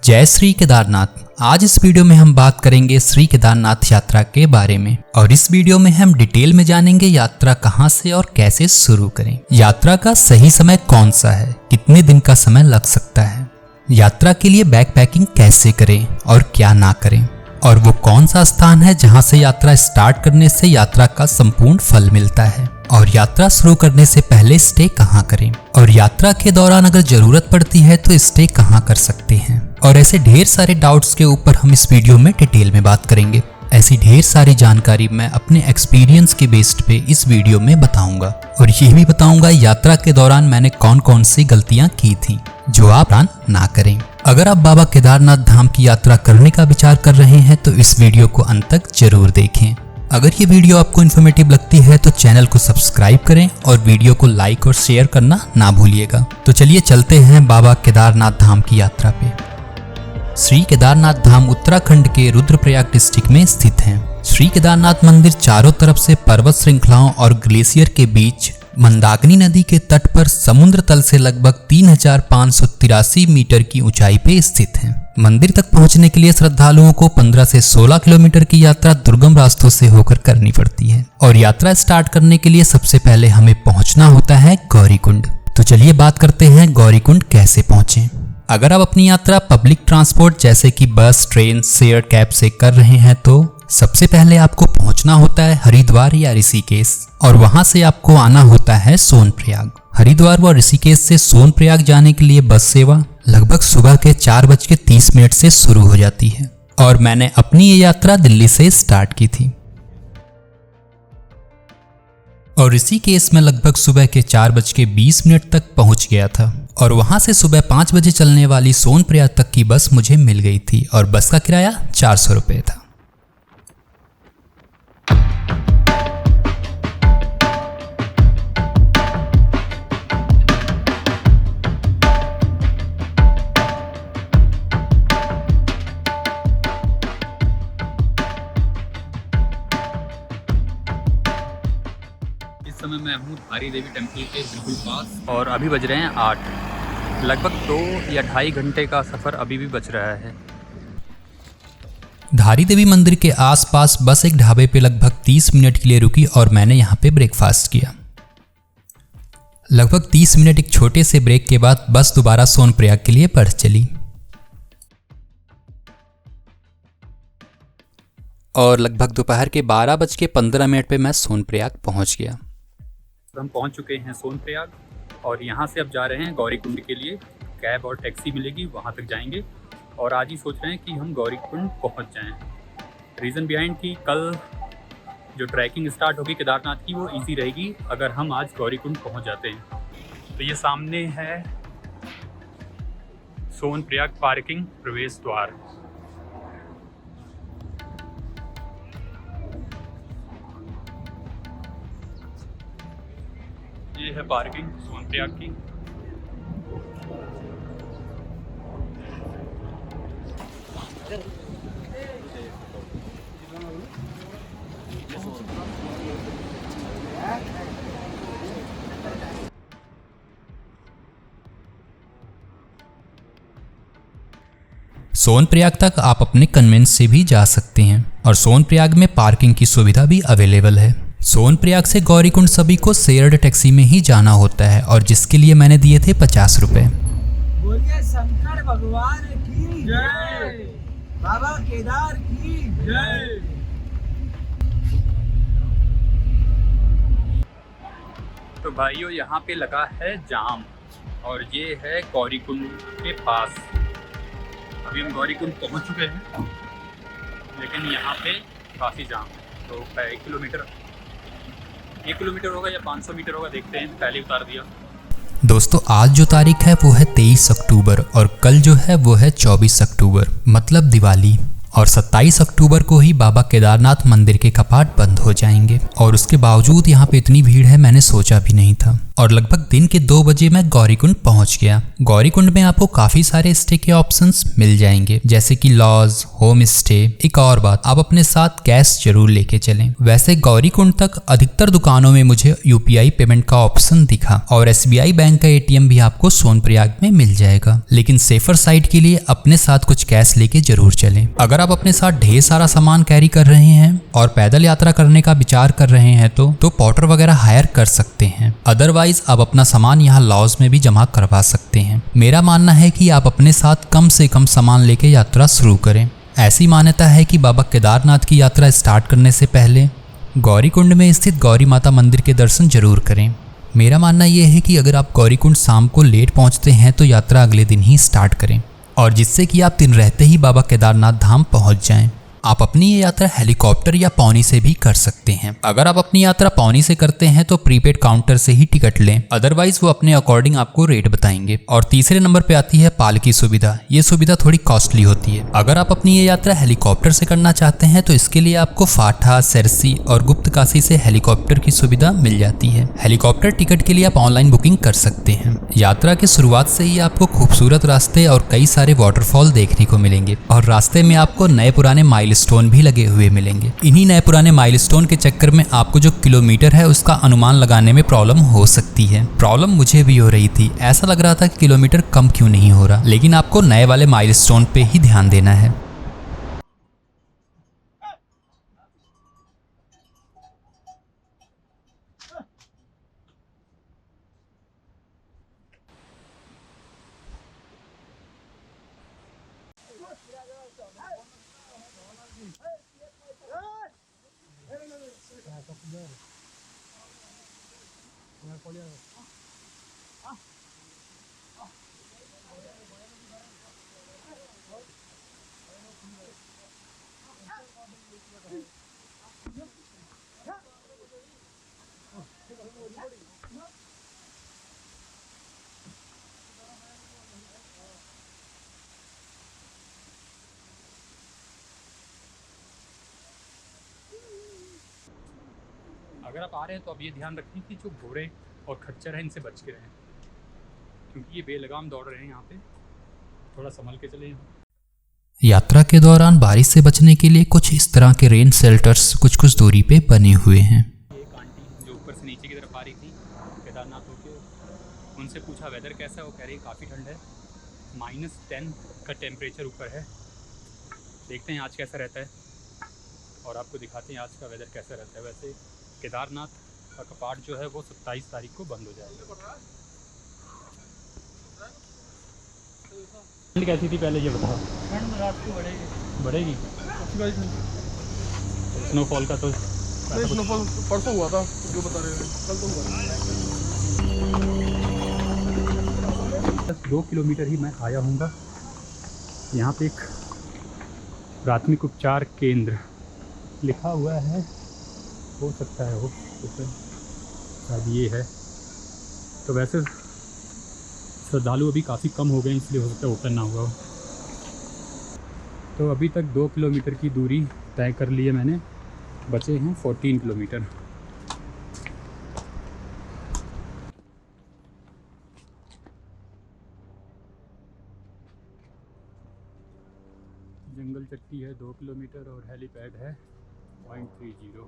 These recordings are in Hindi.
जय श्री केदारनाथ। आज इस वीडियो में हम बात करेंगे श्री केदारनाथ यात्रा के बारे में और इस वीडियो में हम डिटेल में जानेंगे यात्रा कहां से और कैसे शुरू करें, यात्रा का सही समय कौन सा है, कितने दिन का समय लग सकता है, यात्रा के लिए बैग पैकिंग कैसे करें और क्या ना करें, और वो कौन सा स्थान है जहां से यात्रा स्टार्ट करने से यात्रा का संपूर्ण फल मिलता है, और यात्रा शुरू करने से पहले स्टे कहां करें, और यात्रा के दौरान अगर जरूरत पड़ती है तो स्टे कहां कर सकते हैं। और ऐसे ढेर सारे डाउट्स के ऊपर हम इस वीडियो में डिटेल में बात करेंगे। ऐसी ढेर सारी जानकारी मैं अपने एक्सपीरियंस के बेस्ड पे इस वीडियो में बताऊंगा और ये भी बताऊंगा यात्रा के दौरान मैंने कौन कौन सी गलतियां की थी जो आप प्लान ना करें। अगर आप बाबा केदारनाथ धाम की यात्रा करने का विचार कर रहे हैं तो इस वीडियो को अंत तक जरूर देखें। अगर ये वीडियो आपको इन्फॉर्मेटिव लगती है तो चैनल को सब्सक्राइब करें और वीडियो को लाइक और शेयर करना ना भूलिएगा। तो चलिए चलते हैं बाबा केदारनाथ धाम की यात्रा पे। श्री केदारनाथ धाम उत्तराखंड के रुद्रप्रयाग डिस्ट्रिक्ट में स्थित है। श्री केदारनाथ मंदिर चारों तरफ से पर्वत श्रृंखलाओं और ग्लेशियर के बीच मंदाकिनी नदी के तट पर समुद्र तल से लगभग 3583 मीटर की ऊंचाई पे स्थित है। मंदिर तक पहुंचने के लिए श्रद्धालुओं को 15 से 16 किलोमीटर की यात्रा दुर्गम रास्तों से होकर करनी पड़ती है और यात्रा स्टार्ट करने के लिए सबसे पहले हमें पहुंचना होता है गौरीकुंड। तो चलिए बात करते हैं गौरीकुंड कैसे पहुंचे। अगर आप अपनी यात्रा पब्लिक ट्रांसपोर्ट जैसे कि बस, ट्रेन, शेयर कैब से कर रहे हैं तो सबसे पहले आपको पहुंचना होता है हरिद्वार या ऋषिकेश और वहां से आपको आना होता है सोनप्रयाग। हरिद्वार व ऋषिकेश से सोनप्रयाग जाने के लिए बस सेवा लगभग सुबह के 4:30 से शुरू हो जाती है और मैंने अपनी ये यात्रा दिल्ली से स्टार्ट की थी और ऋषिकेश में लगभग सुबह के 4:20 तक पहुंच गया था और वहां से सुबह 5 बजे चलने वाली सोनप्रयाग तक की बस मुझे मिल गई थी और बस का किराया 400 रुपये था। समय मैं हूँ धारी देवी टेम्पल के बिल्कुल पास और अभी बज रहे हैं 8। लगभग 2 या 2.5 घंटे का सफ़र अभी भी बच रहा है। धारी देवी मंदिर के आसपास बस एक ढाबे पे लगभग 30 मिनट के लिए रुकी और मैंने यहाँ पे ब्रेकफास्ट किया। लगभग 30 मिनट एक छोटे से ब्रेक के बाद बस दोबारा सोनप्रयाग के लिए बढ़ चली और लगभग दोपहर के 12:15 पे मैं सोनप्रयाग पहुँच गया। हम पहुंच चुके हैं सोनप्रयाग और यहाँ से अब जा रहे हैं गौरीकुंड के लिए। कैब और टैक्सी मिलेगी, वहाँ तक जाएंगे और आज ही सोच रहे हैं कि हम गौरीकुंड पहुँच जाएं। रीज़न बिहाइंड कि कल जो ट्रैकिंग स्टार्ट होगी केदारनाथ की वो इजी रहेगी अगर हम आज गौरीकुंड पहुँच जाते हैं। तो ये सामने है सोनप्रयाग पार्किंग प्रवेश द्वार। ये है पार्किंग सोनप्रयाग की। सोनप्रयाग तक आप अपने कन्वेंस से भी जा सकते हैं और सोनप्रयाग में पार्किंग की सुविधा भी अवेलेबल है। सोनप्रयाग से गौरीकुंड सभी को शेयर्ड टैक्सी में ही जाना होता है और जिसके लिए मैंने दिए थे 50 रुपये। बोलिए शंकर भगवान की जय, बाबा केदार की जय। तो भाइयों यहाँ पे लगा है जाम और ये है गौरीकुंड के पास। अभी हम गौरीकुंड पहुँच चुके हैं लेकिन यहाँ पे काफ़ी जाम है। तो 1 किलोमीटर होगा या 500 मीटर होगा, देखते हैं। पहले उतार दिया। दोस्तों आज जो तारीख है वो है 23 अक्टूबर और कल जो है वो है 24 अक्टूबर मतलब दिवाली। और 27 अक्टूबर को ही बाबा केदारनाथ मंदिर के कपाट बंद हो जाएंगे। और उसके बावजूद यहाँ पे इतनी भीड़ है मैंने सोचा भी नहीं था। और लगभग दिन के 2 बजे मैं गौरीकुंड पहुंच गया। गौरीकुंड में आपको काफी सारे स्टे के ऑप्शंस मिल जाएंगे, जैसे कि लॉज, होम स्टे। एक और बात, आप अपने साथ कैश जरूर लेके चलें। वैसे गौरीकुंड तक अधिकतर दुकानों में मुझे यूपीआई पेमेंट का ऑप्शन दिखा और एसबीआई बैंक का एटीएम भी आपको सोनप्रयाग में मिल जाएगा। लेकिन सेफर साइड के लिए अपने साथ कुछ कैश लेके जरूर चलें। अगर आप अपने साथ ढेर सारा सामान कैरी कर रहे हैं और पैदल यात्रा करने का विचार कर रहे हैं तो पॉटर वगैरह हायर कर सकते हैं। अदरवाइज आप अपना सामान यहाँ लॉज में भी जमा करवा सकते हैं। मेरा मानना है कि आप अपने साथ कम से कम सामान लेके यात्रा शुरू करें। ऐसी मान्यता है कि बाबा केदारनाथ की यात्रा स्टार्ट करने से पहले गौरीकुंड में स्थित गौरी माता मंदिर के दर्शन जरूर करें। मेरा मानना यह है कि अगर आप गौरीकुंड शाम को लेट पहुंचते हैं तो यात्रा अगले दिन ही स्टार्ट करें, और जिससे कि आप दिन रहते ही बाबा केदारनाथ धाम पहुंच जाएं। आप अपनी ये यात्रा हेलीकॉप्टर या पौनी से भी कर सकते हैं। अगर आप अपनी यात्रा पौनी से करते हैं तो प्रीपेड काउंटर से ही टिकट लें, अदरवाइज वो अपने अकॉर्डिंग आपको रेट बताएंगे। और तीसरे नंबर पे आती है पालकी सुविधा। ये सुविधा थोड़ी कॉस्टली होती है। अगर आप अपनी ये यात्रा हेलीकॉप्टर से करना चाहते हैं तो इसके लिए आपको फाठा, सरसी और गुप्तकाशी से हेलीकॉप्टर की सुविधा मिल जाती है। हेलीकॉप्टर टिकट के लिए आप ऑनलाइन बुकिंग कर सकते हैं। यात्रा की शुरुआत से ही आपको खूबसूरत रास्ते और कई सारे वाटरफॉल देखने को मिलेंगे, और रास्ते में आपको नए पुराने माइलस्टोन भी लगे हुए मिलेंगे। इन्हीं नए पुराने माइलस्टोन के चक्कर में आपको जो किलोमीटर है उसका अनुमान लगाने में प्रॉब्लम हो सकती है। प्रॉब्लम मुझे भी हो रही थी, ऐसा लग रहा था कि किलोमीटर कम क्यों नहीं हो रहा, लेकिन आपको नए वाले माइलस्टोन पे ही ध्यान देना है। अगर आप आ रहे हैं तो अब ये ध्यान रखें कि जो घोड़े और खच्चर हैं इनसे बच के रहें, क्योंकि ये बेलगाम दौड़ रहे हैं यहाँ पे। थोड़ा संभल के चलें। यात्रा के दौरान बारिश से बचने के लिए कुछ इस तरह के रेन शेल्टर्स कुछ कुछ दूरी पे बने हुए हैं। एक आंटी जो ऊपर से नीचे की तरफ आ रही थी केदारनाथ होके, उनसे पूछा वेदर कैसा है, वो कह रही काफ़ी ठंड है, -10 का टेम्परेचर ऊपर है। देखते हैं आज कैसा रहता है और आपको दिखाते हैं आज का वेदर कैसा रहता है। वैसे केदारनाथ का कपाट जो है वो 27 तारीख को बंद हो जाएगा। ठंड कैसी थी पहले ये बताओ? ठंड रात को बढ़ेगी। स्नोफॉल का तो स्नोफॉल परसों हुआ था, जो बता रहे हैं कल तो हुआ। 2 किलोमीटर ही मैं आया हूँगा। यहाँ पे एक प्राथमिक उपचार केंद्र लिखा हुआ है, हो सकता है हो शायद ये है। तो वैसे श्रद्धालु अभी काफ़ी कम हो गए, इसलिए हो सकता है ओपन ना हुआ हो। तो अभी तक 2 किलोमीटर की दूरी तय कर ली है मैंने, बचे हैं 14 किलोमीटर। जंगल चट्टी है 2 किलोमीटर और हेलीपैड है 0.30।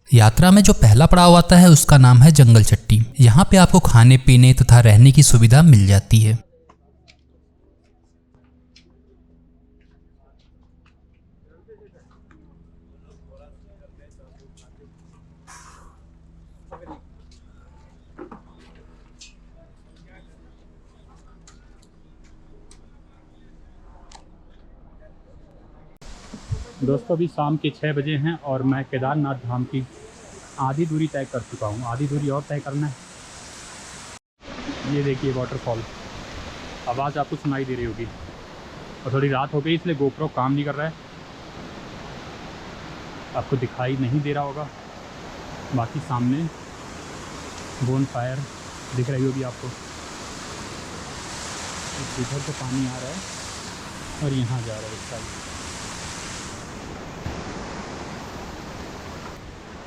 यात्रा में जो पहला पड़ाव आता है उसका नाम है जंगल चट्टी। यहाँ पे आपको खाने पीने तथा रहने की सुविधा मिल जाती है। दोस्तों अभी शाम के 6 बजे हैं और मैं केदारनाथ धाम की आधी दूरी तय कर चुका हूँ। आधी दूरी और तय करना है। ये देखिए वाटरफॉल, आवाज़ आपको सुनाई दे रही होगी। और थोड़ी रात हो गई इसलिए गोप्रो काम नहीं कर रहा है। आपको दिखाई नहीं दे रहा होगा, बाकी सामने बोन फायर दिख रही होगी आपको। इधर से पानी आ रहा है और यहाँ जा रहा है इस साइड।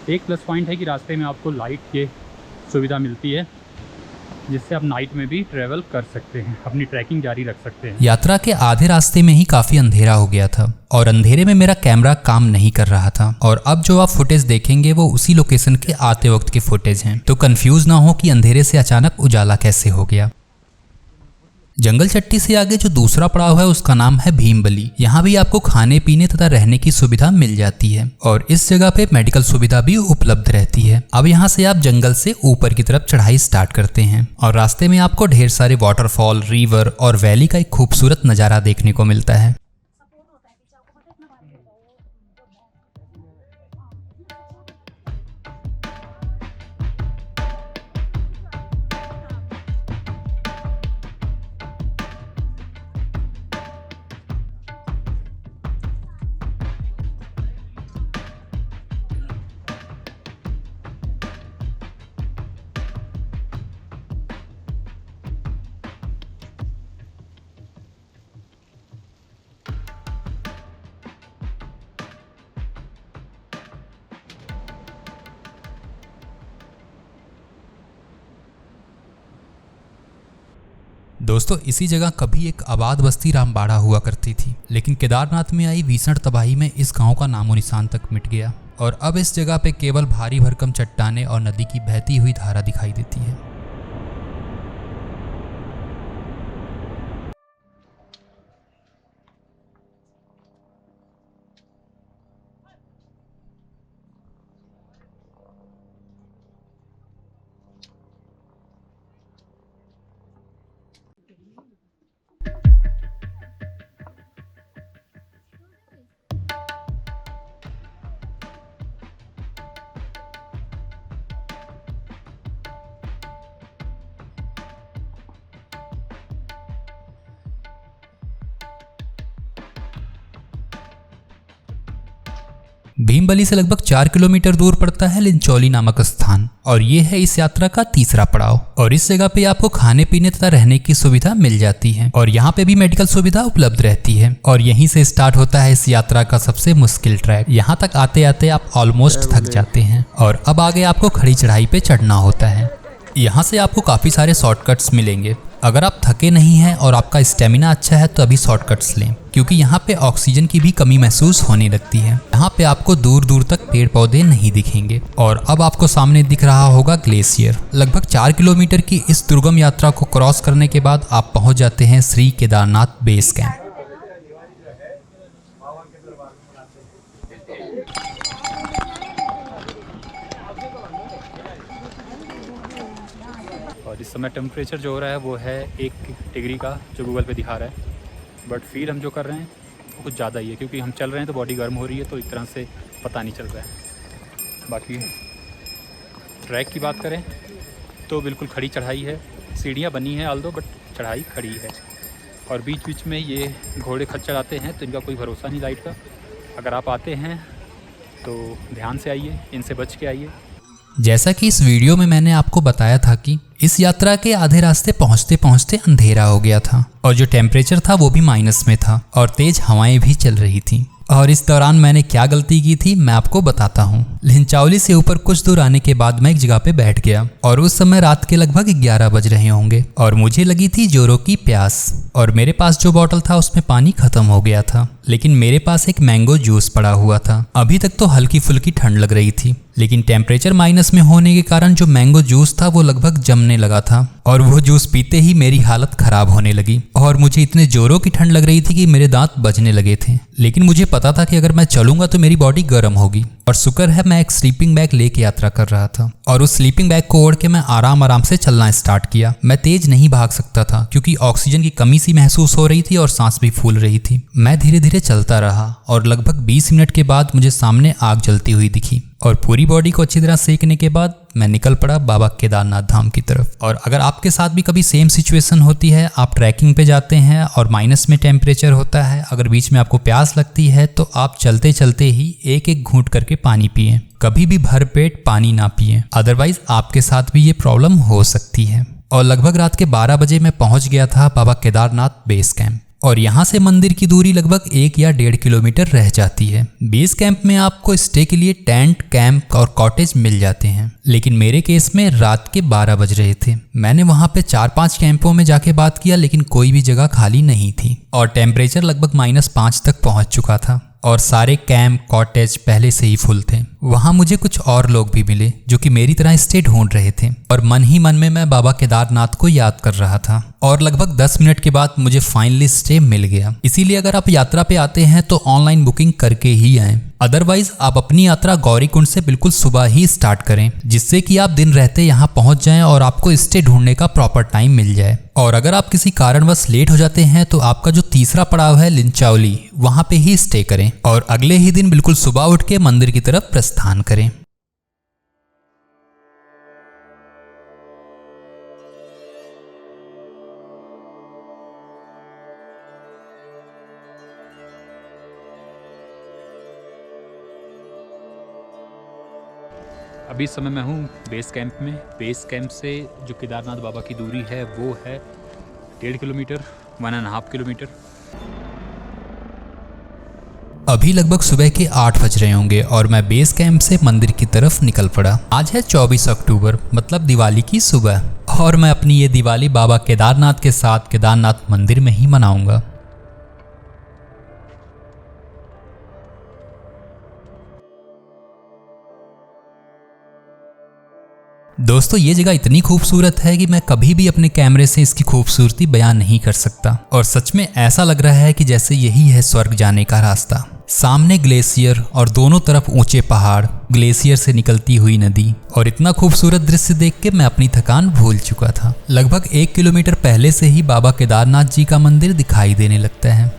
एक प्लस पॉइंट है कि रास्ते में आपको लाइट की सुविधा मिलती है, जिससे आप नाइट में भी ट्रैवल कर सकते हैं, अपनी ट्रैकिंग जारी रख सकते हैं। यात्रा के आधे रास्ते में ही काफी अंधेरा हो गया था और अंधेरे में मेरा कैमरा काम नहीं कर रहा था। और अब जो आप फुटेज देखेंगे वो उसी लोकेशन के आते वक्त के फुटेज हैं, तो कंफ्यूज ना हो कि अंधेरे से अचानक उजाला कैसे हो गया। जंगल चट्टी से आगे जो दूसरा पड़ाव है उसका नाम है भीमबली। यहाँ भी आपको खाने पीने तथा रहने की सुविधा मिल जाती है और इस जगह पे मेडिकल सुविधा भी उपलब्ध रहती है। अब यहाँ से आप जंगल से ऊपर की तरफ चढ़ाई स्टार्ट करते हैं और रास्ते में आपको ढेर सारे वाटरफॉल, रिवर और वैली का एक खूबसूरत नज़ारा देखने को मिलता है। दोस्तों, इसी जगह कभी एक आबाद बस्ती रामबाड़ा हुआ करती थी, लेकिन केदारनाथ में आई भीषण तबाही में इस गांव का नामो निशान तक मिट गया और अब इस जगह पे केवल भारी भरकम चट्टानें और नदी की बहती हुई धारा दिखाई देती है। भीमबली से लगभग 4 किलोमीटर दूर पड़ता है लिंचौली नामक स्थान और ये है इस यात्रा का तीसरा पड़ाव। और इस जगह पे आपको खाने पीने तथा रहने की सुविधा मिल जाती है और यहाँ पे भी मेडिकल सुविधा उपलब्ध रहती है। और यहीं से स्टार्ट होता है इस यात्रा का सबसे मुश्किल ट्रैक। यहाँ तक आते आते आप ऑलमोस्ट थक जाते हैं और अब आगे आपको खड़ी चढ़ाई पे चढ़ना होता है। यहाँ से आपको काफ़ी सारे शॉर्टकट्स मिलेंगे। अगर आप थके नहीं हैं और आपका स्टेमिना अच्छा है तो अभी शॉर्टकट्स लें, क्योंकि यहाँ पे ऑक्सीजन की भी कमी महसूस होने लगती है। यहाँ पे आपको दूर दूर तक पेड़ पौधे नहीं दिखेंगे। और अब आपको सामने दिख रहा होगा ग्लेशियर। लगभग 4 किलोमीटर की इस दुर्गम यात्रा को क्रॉस करने के बाद आप पहुँच जाते हैं श्री केदारनाथ बेस कैंप। और इस समय टेम्परेचर जो हो रहा है वो है 1 डिग्री का, जो गूगल पे दिखा रहा है, बट फील हम जो कर रहे हैं वो कुछ ज़्यादा ही है, क्योंकि हम चल रहे हैं तो बॉडी गर्म हो रही है, तो एक तरह से पता नहीं चल रहा है। बाकी ट्रैक की बात करें तो बिल्कुल खड़ी चढ़ाई है, सीढ़ियाँ बनी हैं आल्दो, बट चढ़ाई खड़ी है। और बीच बीच में ये घोड़े खच चढ़ाते हैं, तो इनका कोई भरोसा नहीं लाइट का। अगर आप आते हैं तो ध्यान से आइए, इनसे बच के आइए। जैसा कि इस वीडियो में मैंने आपको बताया था कि इस यात्रा के आधे रास्ते पहुंचते पहुंचते अंधेरा हो गया था और जो टेम्परेचर था वो भी माइनस में था और तेज हवाएं भी चल रही थी। और इस दौरान मैंने क्या गलती की थी मैं आपको बताता हूँ। लिंचौली से ऊपर कुछ दूर आने के बाद मैं एक जगह पे बैठ गया और उस समय रात के लगभग 11 बज रहे होंगे और मुझे लगी थी जोरों की प्यास। और मेरे पास जो बॉटल था उसमें पानी खत्म हो गया था, लेकिन मेरे पास एक मैंगो जूस पड़ा हुआ था। अभी तक तो हल्की फुल्की ठंड लग रही थी, लेकिन टेम्परेचर माइनस में होने के कारण जो मैंगो जूस था वो लगभग जमने लगा था और वो जूस पीते ही मेरी हालत खराब होने लगी और मुझे इतने जोरों की ठंड लग रही थी कि मेरे दांत बजने लगे थे। लेकिन मुझे पता था कि अगर मैं चलूंगा तो मेरी बॉडी गर्म होगी। और शुक्र है मैं एक स्लीपिंग बैग लेके यात्रा कर रहा था और उस स्लीपिंग बैग को ओढ़ के मैं आराम आराम से चलना स्टार्ट किया। मैं तेज नहीं भाग सकता था क्योंकि ऑक्सीजन की कमी सी महसूस हो रही थी और सांस भी फूल रही थी। मैं धीरे धीरे चलता रहा और लगभग 20 मिनट के बाद मुझे सामने आग जलती हुई दिखी और पूरी बॉडी को अच्छी तरह सेकने के बाद मैं निकल पड़ा बाबा केदारनाथ धाम की तरफ। और अगर आपके साथ भी कभी सेम सिचुएशन होती है, आप ट्रैकिंग पे जाते हैं और माइनस में टेम्परेचर होता है, अगर बीच में आपको प्यास लगती है तो आप चलते चलते ही एक एक घूंट करके पानी पिएं। कभी भी भरपेट पानी ना पिएं, अदरवाइज आपके साथ भी ये प्रॉब्लम हो सकती है। और लगभग रात के 12 बजे मैं पहुंच गया था बाबा केदारनाथ बेस कैंप। और यहाँ से मंदिर की दूरी लगभग 1 या 1.5 किलोमीटर रह जाती है। बेस कैंप में आपको स्टे के लिए टेंट, कैंप और कॉटेज मिल जाते हैं, लेकिन मेरे केस में रात के 12 बज रहे थे। मैंने वहाँ पे 4-5 कैंपों में जाके बात किया, लेकिन कोई भी जगह खाली नहीं थी और टेम्परेचर लगभग -5 तक पहुँच चुका था और सारे कैंप, कॉटेज पहले से ही फुल थे। वहाँ मुझे कुछ और लोग भी मिले जो कि मेरी तरह स्टे ढूंढ रहे थे और मन ही मन में मैं बाबा केदारनाथ को याद कर रहा था। और लगभग 10 मिनट के बाद मुझे फाइनली स्टे मिल गया। इसीलिए अगर आप यात्रा पे आते हैं तो ऑनलाइन बुकिंग करके ही आएं। अदरवाइज आप अपनी यात्रा गौरीकुंड से बिल्कुल सुबह ही स्टार्ट करें, जिससे कि आप दिन रहते यहाँ पहुँच जाएं और आपको स्टे ढूंढने का प्रॉपर टाइम मिल जाए। और अगर आप किसी कारणवश लेट हो जाते हैं तो आपका जो तीसरा पड़ाव है लिंचावली, वहाँ पे ही स्टे करें और अगले ही दिन बिल्कुल सुबह उठ के मंदिर की तरफ प्रस्थान करें। अभी इस समय मैं हूँ बेस कैंप में। बेस कैंप से जो केदारनाथ बाबा की दूरी है वो है 1.5 किलोमीटर, 1.5 किलोमीटर। अभी लगभग सुबह के 8 बज रहे होंगे और मैं बेस कैंप से मंदिर की तरफ निकल पड़ा। आज है 24 अक्टूबर, मतलब दिवाली की सुबह, और मैं अपनी ये दिवाली बाबा केदारनाथ के साथ केदारनाथ मंदिर में ही मनाऊंगा। दोस्तों ये जगह इतनी खूबसूरत है कि मैं कभी भी अपने कैमरे से इसकी खूबसूरती बयान नहीं कर सकता और सच में ऐसा लग रहा है कि जैसे यही है स्वर्ग जाने का रास्ता। सामने ग्लेशियर और दोनों तरफ ऊंचे पहाड़, ग्लेशियर से निकलती हुई नदी, और इतना खूबसूरत दृश्य देख के मैं अपनी थकान भूल चुका था। लगभग 1 किलोमीटर पहले से ही बाबा केदारनाथ जी का मंदिर दिखाई देने लगता है।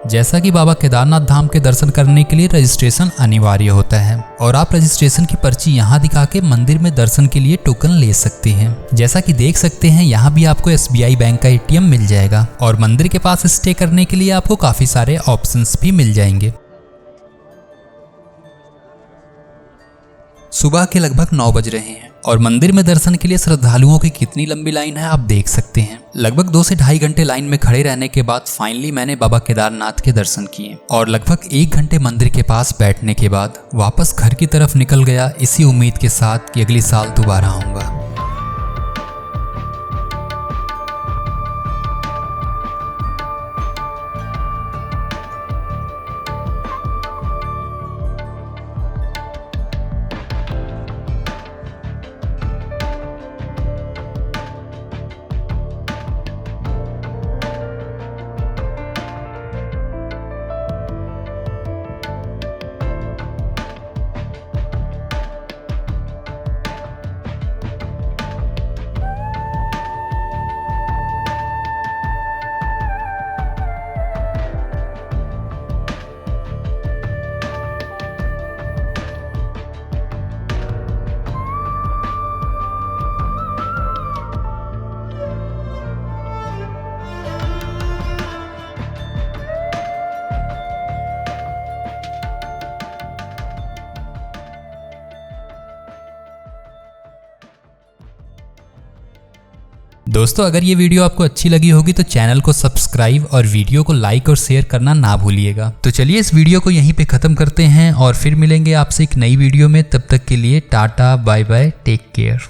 जैसा कि बाबा केदारनाथ धाम के दर्शन करने के लिए रजिस्ट्रेशन अनिवार्य होता है और आप रजिस्ट्रेशन की पर्ची यहाँ दिखा के मंदिर में दर्शन के लिए टोकन ले सकते हैं। जैसा कि देख सकते हैं यहाँ भी आपको SBI बैंक का ATM मिल जाएगा और मंदिर के पास स्टे करने के लिए आपको काफी सारे ऑप्शंस भी मिल जाएंगे। सुबह के लगभग 9 बज रहे हैं और मंदिर में दर्शन के लिए श्रद्धालुओं की कितनी लंबी लाइन है आप देख सकते हैं। लगभग 2 से ढाई घंटे लाइन में खड़े रहने के बाद फाइनली मैंने बाबा केदारनाथ के दर्शन किए और लगभग 1 घंटे मंदिर के पास बैठने के बाद वापस घर की तरफ निकल गया, इसी उम्मीद के साथ कि अगले साल दोबारा आऊंगा। दोस्तों अगर ये वीडियो आपको अच्छी लगी होगी तो चैनल को सब्सक्राइब और वीडियो को लाइक और शेयर करना ना भूलिएगा। तो चलिए इस वीडियो को यहीं पे खत्म करते हैं और फिर मिलेंगे आपसे एक नई वीडियो में। तब तक के लिए tata, bye bye, take care.